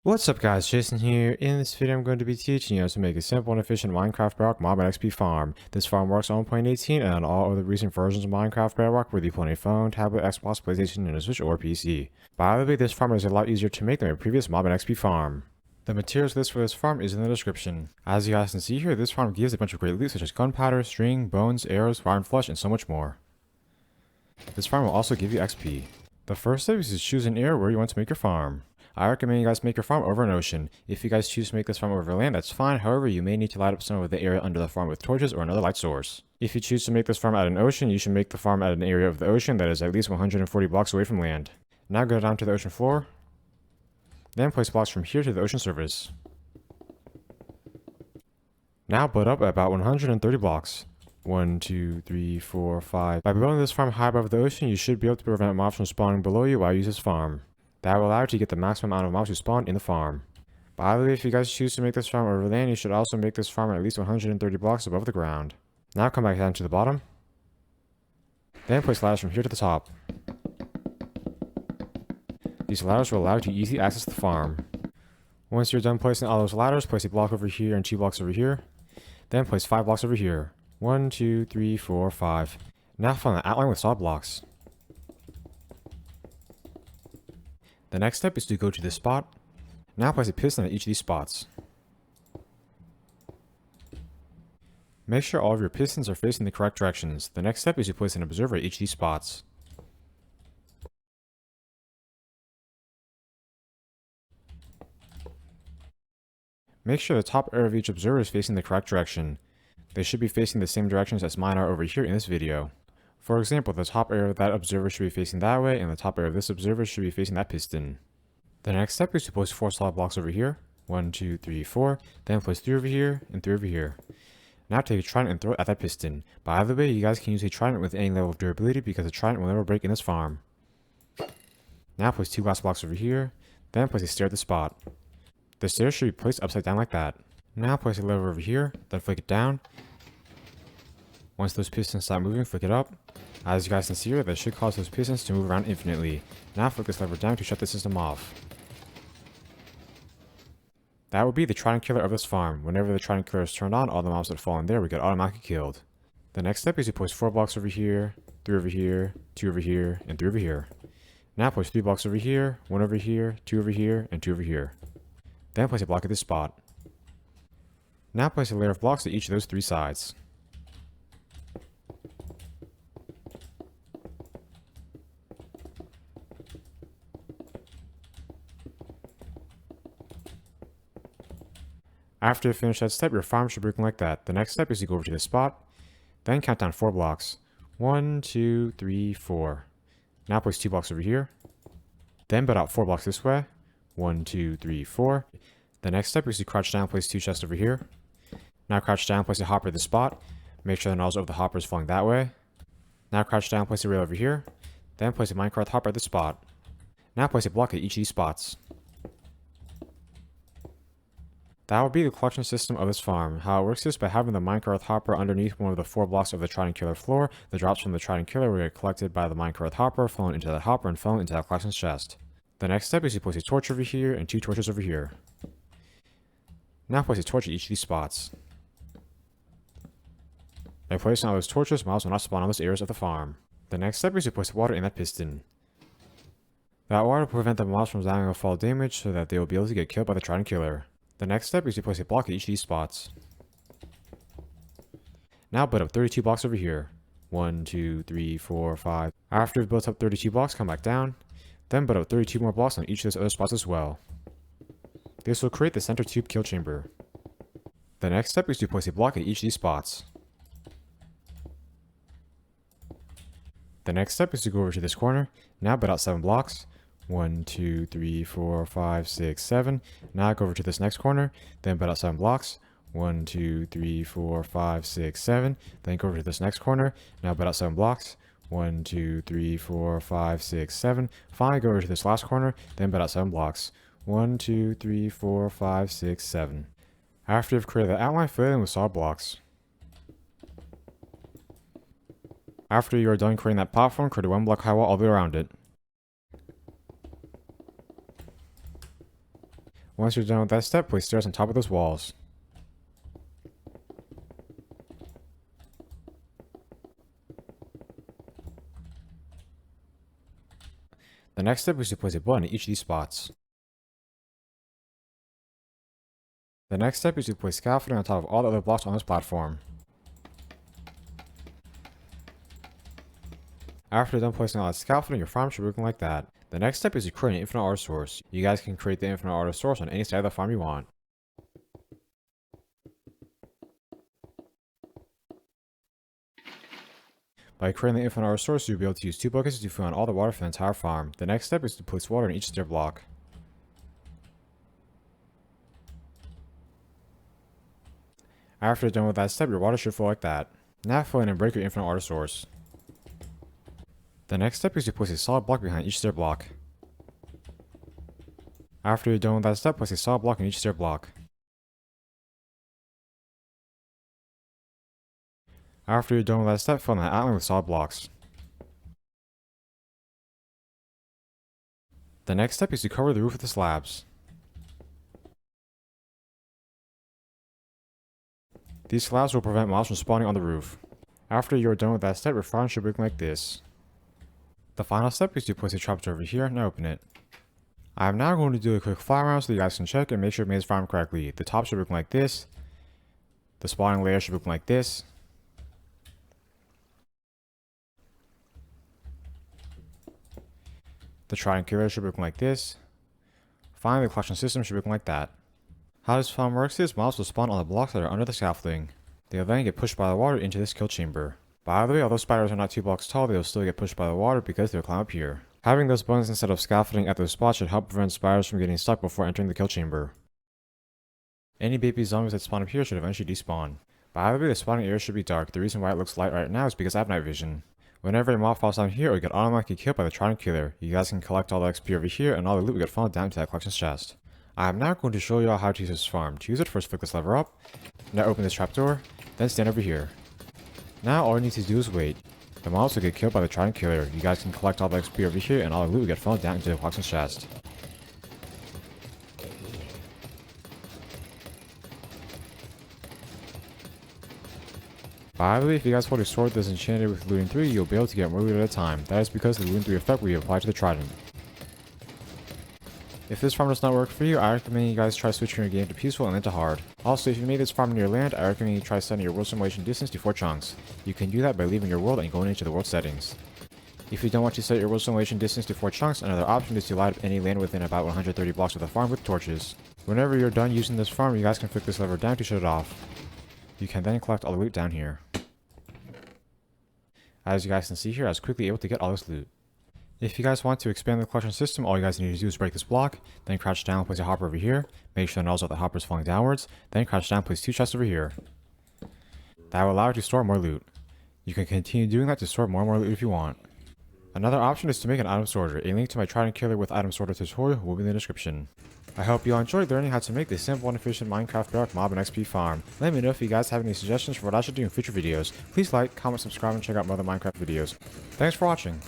What's up guys, Jason here. In this video I'm going to be teaching you how to make a simple and efficient Minecraft Bedrock mob and XP farm. This farm works on 1.18 and on all other recent versions of Minecraft Bedrock, whether you play on a phone, tablet, Xbox, PlayStation, Nintendo Switch, or PC. By the way, this farm is a lot easier to make than my previous mob and XP farm. The materials list for this farm is in the description. As you guys can see here, this farm gives a bunch of great loot such as gunpowder, string, bones, arrows, rotten flesh, and so much more. This farm will also give you XP. The first step is to choose an area where you want to make your farm. I recommend you guys make your farm over an ocean. If you guys choose to make this farm over land, that's fine. However, you may need to light up some of the area under the farm with torches or another light source. If you choose to make this farm at an ocean, you should make the farm at an area of the ocean that is at least 140 blocks away from land. Now go down to the ocean floor. Then place blocks from here to the ocean surface. Now build up about 130 blocks. 1, 2, 3, 4, 5. By building this farm high above the ocean, you should be able to prevent mobs from spawning below you while you use this farm. That will allow you to get the maximum amount of mobs who spawn in the farm. By the way, if you guys choose to make this farm over land, you should also make this farm at least 130 blocks above the ground. Now come back down to the bottom. Then place ladders from here to the top. These ladders will allow you to easily access the farm. Once you're done placing all those ladders, place a block over here and 2 blocks over here. Then place 5 blocks over here. 1, 2, 3, 4, 5. Now fill an outline with solid blocks. The next step is to go to this spot. Now place a piston at each of these spots. Make sure all of your pistons are facing the correct directions. The next step is to place an observer at each of these spots. Make sure the top area of each observer is facing the correct direction. They should be facing the same directions as mine are over here in this video. For example, the top area of that observer should be facing that way, and the top area of this observer should be facing that piston. The next step is to place 4 solid blocks over here. 1, 2, 3, 4. Then place 3 over here, and 3 over here. Now take a trident and throw it at that piston. By the way, you guys can use a trident with any level of durability because the trident will never break in this farm. Now place 2 glass blocks over here. Then place a stair at the spot. The stairs should be placed upside down like that. Now place a lever over here, then flick it down. Once those pistons stop moving, flick it up. As you guys can see here, that should cause those pistons to move around infinitely. Now flick this lever down to shut the system off. That would be the trident killer of this farm. Whenever the trident killer is turned on, all the mobs that fall in there will get automatically killed. The next step is to place 4 blocks over here, 3 over here, 2 over here, and 3 over here. Now place 3 blocks over here, 1 over here, 2 over here, and 2 over here. Then place a block at this spot. Now place a layer of blocks at each of those 3 sides. After you finish that step, your farm should be looking like that. The next step is to go over to this spot, then count down 4 blocks. 1, 2, 3, 4. Now place 2 blocks over here. Then build out 4 blocks this way. 1, 2, 3, 4. The next step is to crouch down, place 2 chests over here. Now crouch down, place a hopper at this spot. Make sure the nozzle of the hopper is falling that way. Now crouch down, place a rail over here. Then place a minecart hopper at this spot. Now place a block at each of these spots. That would be the collection system of this farm. How it works is by having the minecart hopper underneath one of the 4 blocks of the trident killer floor. The drops from the trident killer will get collected by the minecart hopper, falling into that hopper, and falling into that collection chest. The next step is to place a torch over here and 2 torches over here. Now place a torch at each of these spots. By placing all those torches, mobs will not spawn on those areas of the farm. The next step is to place water in that piston. That water will prevent the mobs from dying of fall damage so that they will be able to get killed by the trident killer. The next step is to place a block at each of these spots. Now build up 32 blocks over here. 1, 2, 3, 4, 5. After you've built up 32 blocks, come back down. Then build up 32 more blocks on each of those other spots as well. This will create the center tube kill chamber. The next step is to place a block at each of these spots. The next step is to go over to this corner. Now build out 7 blocks. 1, 2, 3, 4, 5, 6, 7. Now go over to this next corner. Then build out 7 blocks. 1, 2, 3, 4, 5, 6, 7. Then go over to this next corner. Now build out 7 blocks. 1, 2, 3, 4, 5, 6, 7. Finally go over to this last corner. Then build out 7 blocks. 1, 2, 3, 4, 5, 6, 7. After you've created the outline, fill it in with solid blocks. After you are done creating that platform, create a 1 block high wall all the way around it. Once you're done with that step, place stairs on top of those walls. The next step is to place a button in each of these spots. The next step is to place scaffolding on top of all the other blocks on this platform. After you're done placing all that scaffolding, your farm should be looking like that. The next step is to create an infinite water source. You guys can create the infinite water source on any side of the farm you want. By creating the infinite water source, you'll be able to use 2 buckets to fill in all the water for the entire farm. The next step is to place water in each stair block. After you're done with that step, your water should flow like that. Now fill in and break your infinite water source. The next step is to place a solid block behind each stair block. After you're done with that step, place a solid block in each stair block. After you're done with that step, fill in the outline with solid blocks. The next step is to cover the roof with the slabs. These slabs will prevent mobs from spawning on the roof. After you're done with that step, your farm should be looking like this. The final step is to place a trapdoor over here and open it. I am now going to do a quick fly around so you guys can check and make sure it made his farm correctly. The top should be looking like this. The spawning layer should be looking like this. The trident killer should be looking like this. Finally, the collection system should be looking like that. How this farm works is mobs will spawn on the blocks that are under the scaffolding. They'll then get pushed by the water into this kill chamber. By the way, although spiders are not 2 blocks tall, they'll still get pushed by the water because they'll climb up here. Having those buttons instead of scaffolding at those spots should help prevent spiders from getting stuck before entering the kill chamber. Any baby zombies that spawn up here should eventually despawn. By the way, the spawning area should be dark. The reason why it looks light right now is because I have night vision. Whenever a mob falls down here, it will get automatically killed by the trident killer. You guys can collect all the XP over here and all the loot will get funneled down to that collections chest. I am now going to show you all how to use this farm. To use it, first flick this lever up, now open this trapdoor, then stand over here. Now all you need to do is wait. The mobs will get killed by the trident killer. You guys can collect all the XP over here and all the loot will get funneled down into the collections chest. By the way, if you guys hold your sword that's enchanted with looting 3, you'll be able to get more loot at a time. That is because the looting 3 effect will be applied to the trident. If this farm does not work for you, I recommend you guys try switching your game to peaceful and then to hard. Also, if you made this farm near land, I recommend you try setting your world simulation distance to 4 chunks. You can do that by leaving your world and going into the world settings. If you don't want to set your world simulation distance to 4 chunks, another option is to light up any land within about 130 blocks of the farm with torches. Whenever you're done using this farm, you guys can flick this lever down to shut it off. You can then collect all the loot down here. As you guys can see here, I was quickly able to get all this loot. If you guys want to expand the collection system, all you guys need to do is break this block, then crouch down, place a hopper over here, make sure the nozzle of the hopper is falling downwards, then crouch down, place 2 chests over here. That will allow you to store more loot. You can continue doing that to store more and more loot if you want. Another option is to make an item sorter. A link to my trident killer with item sorter tutorial will be in the description. I hope you all enjoyed learning how to make this simple and efficient Minecraft Bedrock mob and XP farm. Let me know if you guys have any suggestions for what I should do in future videos. Please like, comment, subscribe, and check out my other Minecraft videos. Thanks for watching.